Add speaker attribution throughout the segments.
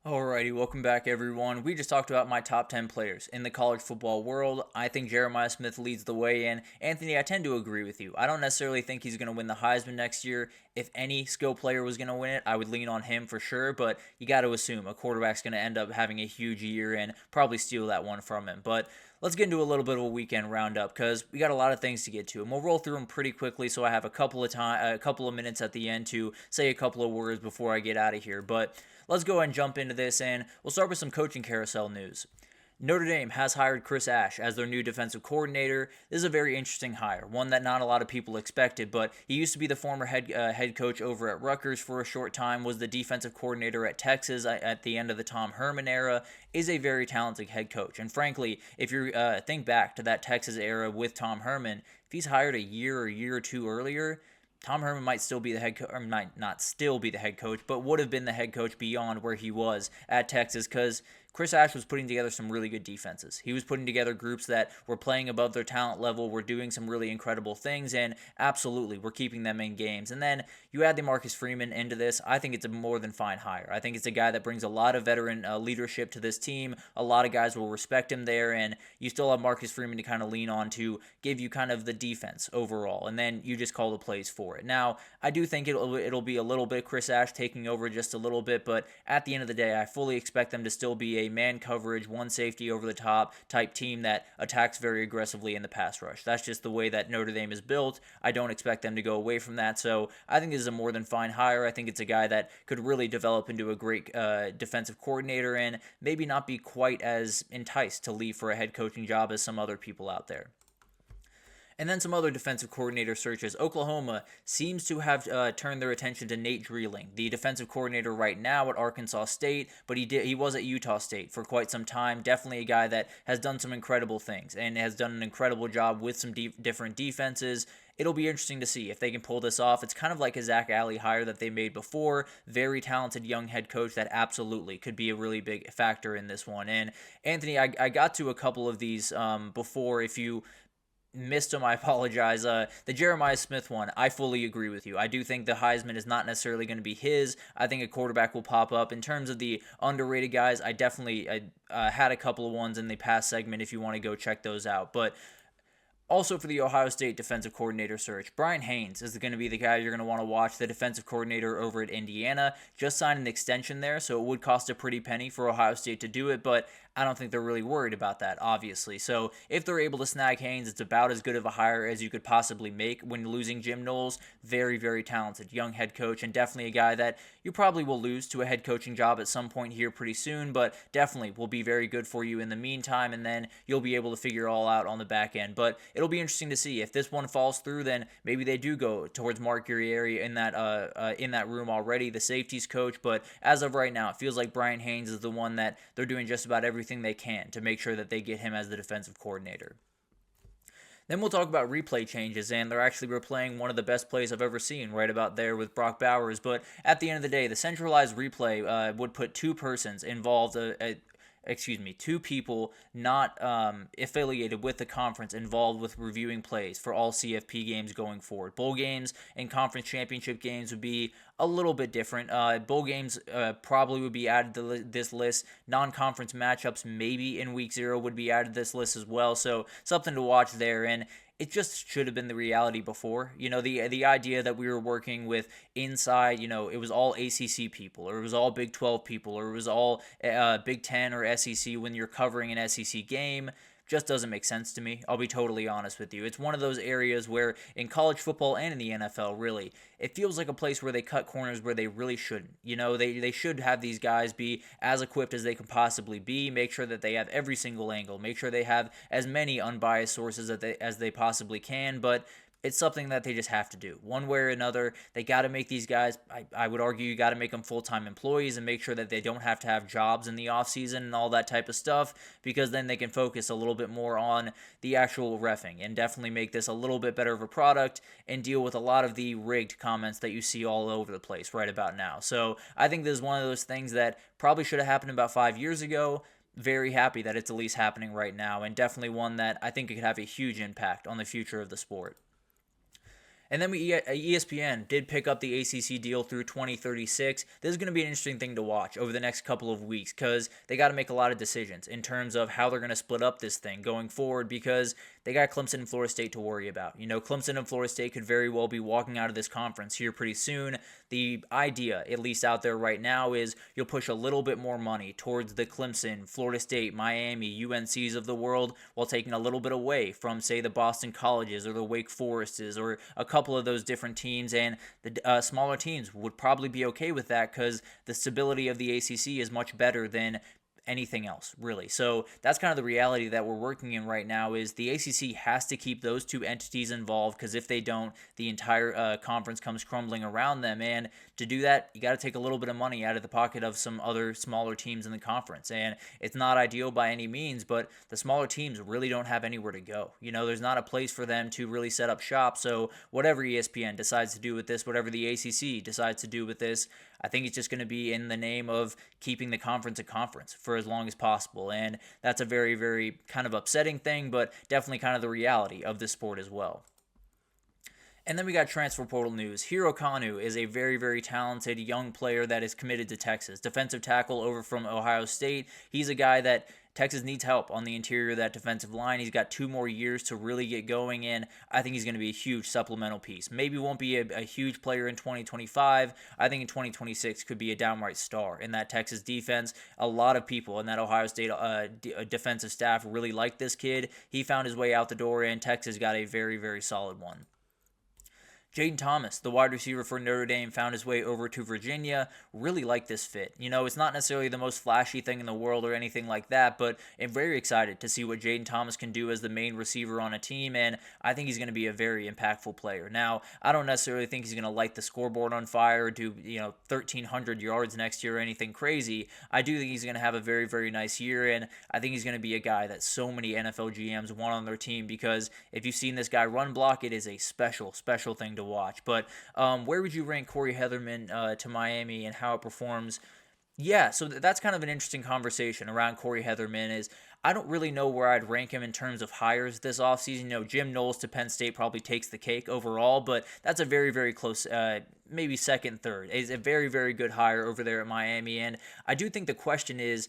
Speaker 1: Alrighty, welcome back everyone. We just talked about my top 10 players in the college football world. I think Jeremiah Smith leads the way in. Anthony, I tend to agree with you. I don't necessarily think he's going to win the Heisman next year. If any skill player was going to win it, I would lean on him for sure, but you got to assume a quarterback's going to end up having a huge year and probably steal that one from him. But let's get into a little bit of a weekend roundup because we got a lot of things to get to, and we'll roll through them pretty quickly. So I have a couple of minutes at the end to say a couple of words before I get out of here. But let's go ahead and jump into this, and we'll start with some coaching carousel news. Notre Dame has hired Chris Ash as their new defensive coordinator. This is a very interesting hire, one that not a lot of people expected, but he used to be the former head coach over at Rutgers for a short time, was the defensive coordinator at Texas at the end of the Tom Herman era, is a very talented head coach. And frankly, if you think back to that Texas era with Tom Herman, if he's hired a year or two earlier, Tom Herman might still be the head coach, or might not still be the head coach, but would have been the head coach beyond where he was at Texas because Chris Ash was putting together some really good defenses. He was putting together groups that were playing above their talent level, were doing some really incredible things, and absolutely were keeping them in games. And then you add the Marcus Freeman into this. I think it's a more than fine hire. I think it's a guy that brings a lot of veteran leadership to this team. A lot of guys will respect him there, and you still have Marcus Freeman to kind of lean on to give you kind of the defense overall, and then you just call the plays for it. Now, I do think it'll be a little bit Chris Ash taking over just a little bit, but at the end of the day, I fully expect them to still be a man coverage, one safety over the top type team that attacks very aggressively in the pass rush. That's just the way that Notre Dame is built. I don't expect them to go away from that, so I think this is a more than fine hire. I think it's a guy that could really develop into a great defensive coordinator and maybe not be quite as enticed to leave for a head coaching job as some other people out there. And then some other defensive coordinator searches. Oklahoma seems to have turned their attention to Nate Dreeling, the defensive coordinator right now at Arkansas State, but he was at Utah State for quite some time. Definitely a guy that has done some incredible things and has done an incredible job with some different defenses. It'll be interesting to see if they can pull this off. It's kind of like a Zach Alley hire that they made before. Very talented young head coach that absolutely could be a really big factor in this one. And Anthony, I got to a couple of these before. If you missed him, I apologize. The Jeremiah Smith one, I fully agree with you. I do think the Heisman is not necessarily going to be his. I think a quarterback will pop up. In terms of the underrated guys, I definitely had a couple of ones in the past segment if you want to go check those out. But also for the Ohio State defensive coordinator search, Brian Haynes is going to be the guy you're going to want to watch, the defensive coordinator over at Indiana. Just signed an extension there, so it would cost a pretty penny for Ohio State to do it, but I don't think they're really worried about that, obviously. So if they're able to snag Haynes, it's about as good of a hire as you could possibly make when losing Jim Knowles. Very, very talented young head coach, and definitely a guy that you probably will lose to a head coaching job at some point here pretty soon, but definitely will be very good for you in the meantime, and then you'll be able to figure it all out on the back end. But it'll be interesting to see if this one falls through. Then maybe they do go towards Mark Guerrieri in that room already, the safeties coach. But as of right now, it feels like Brian Haynes is the one that they're doing just about everything they can to make sure that they get him as the defensive coordinator. Then we'll talk about replay changes, and they're actually replaying one of the best plays I've ever seen right about there with Brock Bowers. But at the end of the day, the centralized replay would put two persons involved, two people not affiliated with the conference involved with reviewing plays for all CFP games going forward. Bowl games and conference championship games would be a little bit different. Bowl games probably would be added to this list. Non-conference matchups maybe in week 0 would be added to this list as well. So something to watch there. And it just should have been the reality before. You know, the idea that we were working with inside, you know, it was all ACC people, or it was all Big 12 people, or it was all Big 10 or SEC when you're covering an SEC game, just doesn't make sense to me. I'll be totally honest with you. It's one of those areas where in college football and in the NFL, really, it feels like a place where they cut corners where they really shouldn't. You know, they should have these guys be as equipped as they can possibly be, make sure that they have every single angle, make sure they have as many unbiased sources as they possibly can, but it's something that they just have to do. One way or another, they got to make these guys, I would argue, you got to make them full-time employees and make sure that they don't have to have jobs in the offseason and all that type of stuff, because then they can focus a little bit more on the actual reffing and definitely make this a little bit better of a product and deal with a lot of the rigged comments that you see all over the place right about now. So I think this is one of those things that probably should have happened about 5 years ago. Very happy that it's at least happening right now, and definitely one that I think it could have a huge impact on the future of the sport. And then ESPN did pick up the ACC deal through 2036. This is going to be an interesting thing to watch over the next couple of weeks because they got to make a lot of decisions in terms of how they're going to split up this thing going forward because they got Clemson and Florida State to worry about. Clemson and Florida State could very well be walking out of this conference here pretty soon. The idea, at least out there right now, is you'll push a little bit more money towards the Clemson, Florida State, Miami, UNCs of the world while taking a little bit away from, say, the Boston Colleges or the Wake Forests or a couple of those different teams, and the smaller teams would probably be okay with that because the stability of the ACC is much better than anything else, really. So that's kind of the reality that we're working in right now is the ACC has to keep those two entities involved because if they don't, the entire conference comes crumbling around them. And to do that, you got to take a little bit of money out of the pocket of some other smaller teams in the conference. And it's not ideal by any means, but the smaller teams really don't have anywhere to go. There's not a place for them to really set up shop. So whatever ESPN decides to do with this, whatever the ACC decides to do with this, I think it's just going to be in the name of keeping the conference a conference for as long as possible. And that's a very, very kind of upsetting thing, but definitely kind of the reality of this sport as well. And then we got transfer portal news. Hiro Kanu is a very, very talented young player that is committed to Texas. Defensive tackle over from Ohio State. He's a guy that Texas needs help on the interior of that defensive line. He's got 2 more years to really get going in. I think he's going to be a huge supplemental piece. Maybe won't be a huge player in 2025. I think in 2026 could be a downright star in that Texas defense. A lot of people in that Ohio State defensive staff really like this kid. He found his way out the door, and Texas got a very, very solid one. Jaden Thomas, the wide receiver for Notre Dame, found his way over to Virginia. Really like this fit. It's not necessarily the most flashy thing in the world or anything like that, but I'm very excited to see what Jaden Thomas can do as the main receiver on a team, and I think he's going to be a very impactful player. Now, I don't necessarily think he's going to light the scoreboard on fire or do 1,300 yards next year or anything crazy. I do think he's going to have a very, very nice year, and I think he's going to be a guy that so many NFL GMs want on their team because if you've seen this guy run block, it is a special, special thing to watch. But where would you rank Corey Heatherman to Miami and how it performs? Yeah, so that's kind of an interesting conversation around Corey Heatherman is I don't really know where I'd rank him in terms of hires this offseason. Jim Knowles to Penn State probably takes the cake overall, but that's a very, very close, maybe second, third. It's a very, very good hire over there at Miami, and I do think the question is,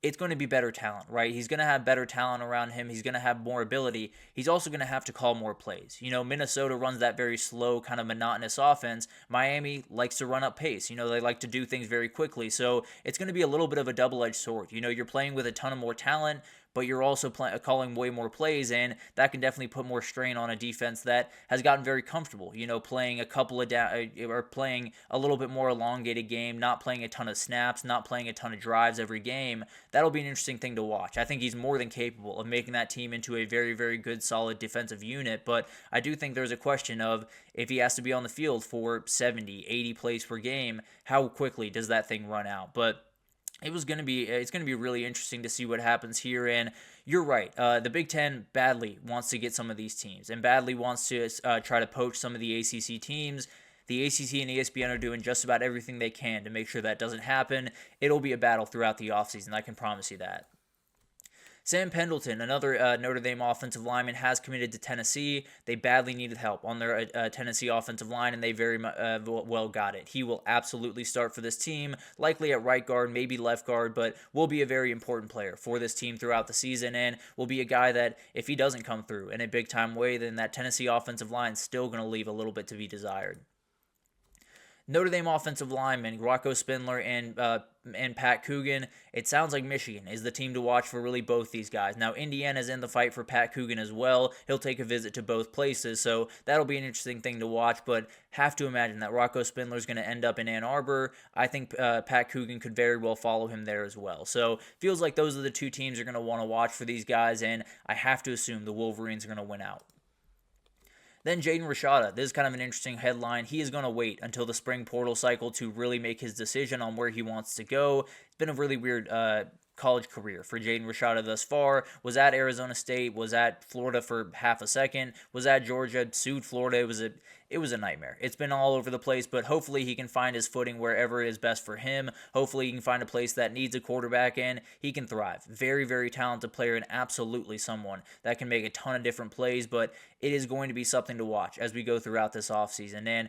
Speaker 1: it's going to be better talent, right? He's going to have better talent around him. He's going to have more ability. He's also going to have to call more plays. Minnesota runs that very slow, kind of monotonous offense. Miami likes to run up pace. They like to do things very quickly. So it's going to be a little bit of a double-edged sword. You're playing with a ton of more talent, but you're also calling way more plays, and that can definitely put more strain on a defense that has gotten very comfortable, playing a couple of or playing a little bit more elongated game, not playing a ton of snaps, not playing a ton of drives every game. That'll be an interesting thing to watch. I think he's more than capable of making that team into a very, very good, solid defensive unit, but I do think there's a question of if he has to be on the field for 70, 80 plays per game, how quickly does that thing run out? But it's going to be really interesting to see what happens here. And you're right. The Big Ten badly wants to get some of these teams and badly wants to try to poach some of the ACC teams. The ACC and ESPN are doing just about everything they can to make sure that doesn't happen. It'll be a battle throughout the offseason. I can promise you that. Sam Pendleton, another Notre Dame offensive lineman, has committed to Tennessee. They badly needed help on their Tennessee offensive line, and they very well got it. He will absolutely start for this team, likely at right guard, maybe left guard, but will be a very important player for this team throughout the season, and will be a guy that, if he doesn't come through in a big-time way, then that Tennessee offensive line is still going to leave a little bit to be desired. Notre Dame offensive linemen, Rocco Spindler and Pat Coogan. It sounds like Michigan is the team to watch for really both these guys. Now, Indiana's in the fight for Pat Coogan as well. He'll take a visit to both places, so that'll be an interesting thing to watch, but have to imagine that Rocco Spindler is going to end up in Ann Arbor. I think Pat Coogan could very well follow him there as well. So feels like those are the two teams you're going to want to watch for these guys, and I have to assume the Wolverines are going to win out. Then Jaden Rashada. This is kind of an interesting headline. He is going to wait until the spring portal cycle to really make his decision on where he wants to go. It's been a really weird college career for Jaden Rashada thus far. Was at Arizona State, was at Florida for half a second, was at Georgia, sued Florida. It was a nightmare. It's been all over the place, but hopefully he can find his footing wherever is best for him. Hopefully he can find a place that needs a quarterback and he can thrive. Very, very talented player and absolutely someone that can make a ton of different plays, but it is going to be something to watch as we go throughout this offseason. And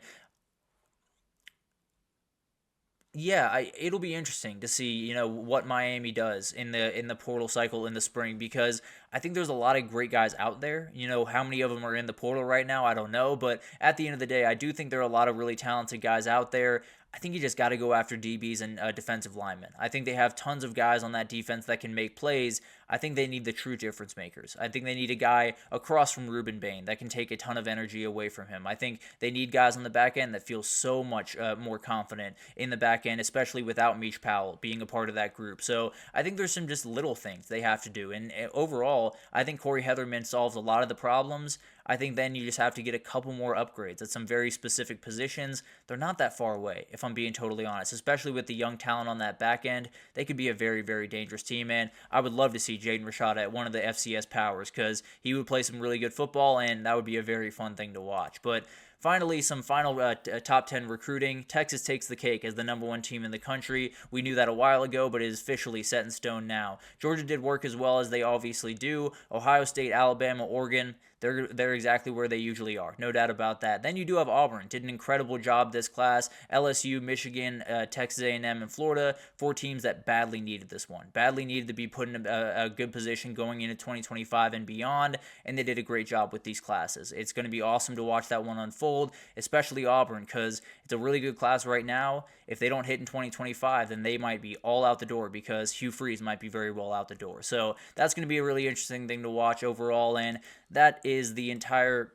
Speaker 1: yeah, it'll be interesting to see, what Miami does in the portal cycle in the spring, because I think there's a lot of great guys out there. How many of them are in the portal right now, I don't know, but at the end of the day, I do think there are a lot of really talented guys out there. I think you just got to go after DBs and defensive linemen. I think they have tons of guys on that defense that can make plays. I think they need the true difference makers. I think they need a guy across from Ruben Bain that can take a ton of energy away from him. I think they need guys on the back end that feel so much more confident in the back end, especially without Meach Powell being a part of that group. So I think there's some just little things they have to do. And overall, I think Corey Heatherman solves a lot of the problems. I think then you just have to get a couple more upgrades at some very specific positions. They're not that far away, if I'm being totally honest, especially with the young talent on that back end. They could be a very, very dangerous team, and I would love to see Jaden Rashada at one of the FCS powers because he would play some really good football, and that would be a very fun thing to watch. But finally, some final top 10 recruiting. Texas takes the cake as the number one team in the country. We knew that a while ago, but it is officially set in stone now. Georgia did work as well as they obviously do. Ohio State, Alabama, Oregon, they're exactly where they usually are. No doubt about that. Then you do have Auburn. Did an incredible job this class. LSU, Michigan, Texas A&M, and Florida. 4 teams that badly needed this one. Badly needed to be put in a good position going into 2025 and beyond, and they did a great job with these classes. It's going to be awesome to watch that one unfold, especially Auburn, because it's a really good class right now. If they don't hit in 2025, then they might be all out the door because Hugh Freeze might be very well out the door. So that's going to be a really interesting thing to watch overall, and that is the entire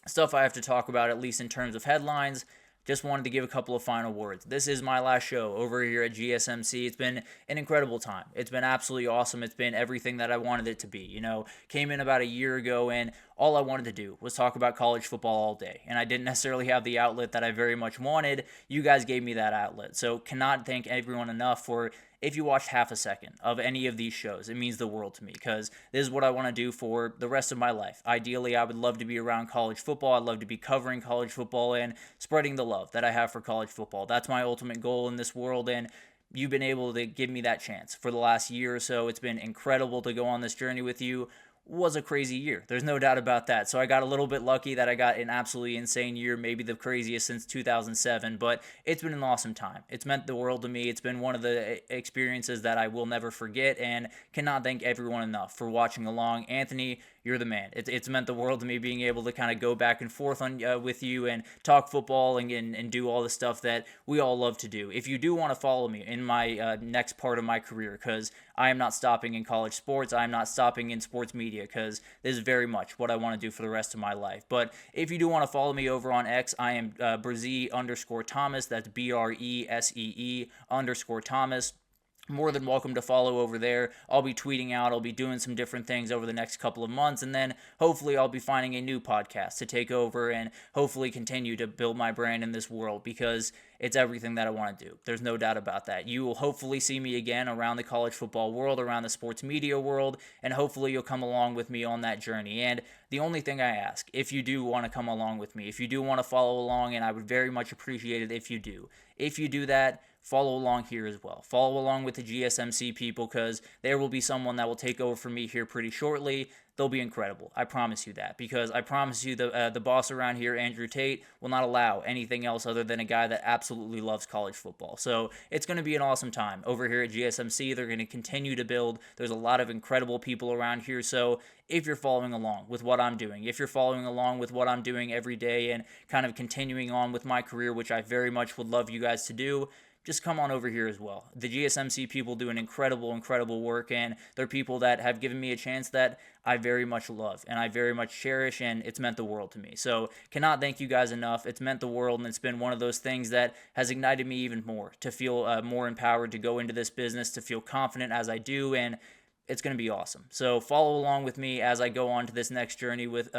Speaker 1: stuff I have to talk about, at least in terms of headlines. Just wanted to give a couple of final words. This is my last show over here at GSMC. It's been an incredible time. It's been absolutely awesome. It's been everything that I wanted it to be. Came in about a year ago, and all I wanted to do was talk about college football all day. And I didn't necessarily have the outlet that I very much wanted. You guys gave me that outlet. So cannot thank everyone enough for, if you watched half a second of any of these shows, it means the world to me because this is what I want to do for the rest of my life. Ideally, I would love to be around college football. I'd love to be covering college football and spreading the love that I have for college football. That's my ultimate goal in this world, and you've been able to give me that chance for the last year or so. It's been incredible to go on this journey with you. Was a crazy year. There's no doubt about that. So I got a little bit lucky that I got an absolutely insane year, maybe the craziest since 2007, but it's been an awesome time. It's meant the world to me. It's been one of the experiences that I will never forget and cannot thank everyone enough for watching along. Anthony, you're the man. It's meant the world to me being able to kind of go back and forth with you and talk football and do all the stuff that we all love to do. If you do want to follow me in my next part of my career, because I am not stopping in college sports, I am not stopping in sports media, because this is very much what I want to do for the rest of my life. But if you do want to follow me over on X, I am Bresee_Thomas. That's BRESEE_Thomas. More than welcome to follow over there. I'll be tweeting out. I'll be doing some different things over the next couple of months, and then hopefully I'll be finding a new podcast to take over and hopefully continue to build my brand in this world because it's everything that I want to do. There's no doubt about that. You will hopefully see me again around the college football world, around the sports media world, and hopefully you'll come along with me on that journey. And the only thing I ask, if you do want to come along with me, if you do want to follow along, and I would very much appreciate it if you do. If you do that, follow along here as well. Follow along with the GSMC people because there will be someone that will take over for me here pretty shortly. They'll be incredible. I promise you that because I promise you the boss around here, Andrew Tate, will not allow anything else other than a guy that absolutely loves college football. So it's going to be an awesome time over here at GSMC. They're going to continue to build. There's a lot of incredible people around here. So if you're following along with what I'm doing, if you're following along with what I'm doing every day and kind of continuing on with my career, which I very much would love you guys to do, just come on over here as well. The GSMC people do an incredible work, and they're people that have given me a chance that I very much love and I very much cherish, and it's meant the world to me. So cannot thank you guys enough. It's meant the world, and it's been one of those things that has ignited me even more to feel more empowered to go into this business, to feel confident as I do, and it's going to be awesome. So follow along with me as I go on to this next journey with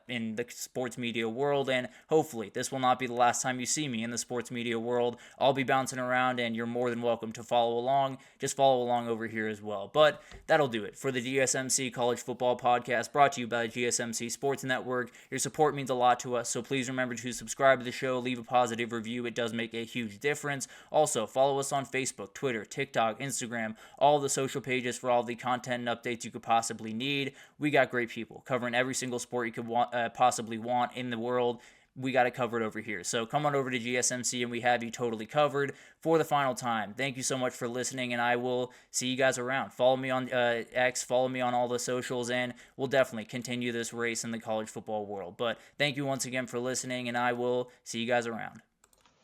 Speaker 1: in the sports media world, and hopefully this will not be the last time you see me in the sports media world. I'll be bouncing around, and you're more than welcome to follow along. Just follow along over here as well. But that'll do it for the GSMC College Football Podcast, brought to you by the GSMC Sports Network. Your support means a lot to us, so please remember to subscribe to the show, leave a positive review. It does make a huge difference. Also, follow us on Facebook, Twitter, TikTok, Instagram, all the social pages for all the content and updates you could possibly need. We got great people covering every single sport you could possibly want in the world. We got it covered over here. So come on over to GSMC and we have you totally covered for the final time. Thank you so much for listening, and I will see you guys around. Follow me on X, follow me on all the socials, and we'll definitely continue this race in the college football world. But thank you once again for listening, and I will see you guys around.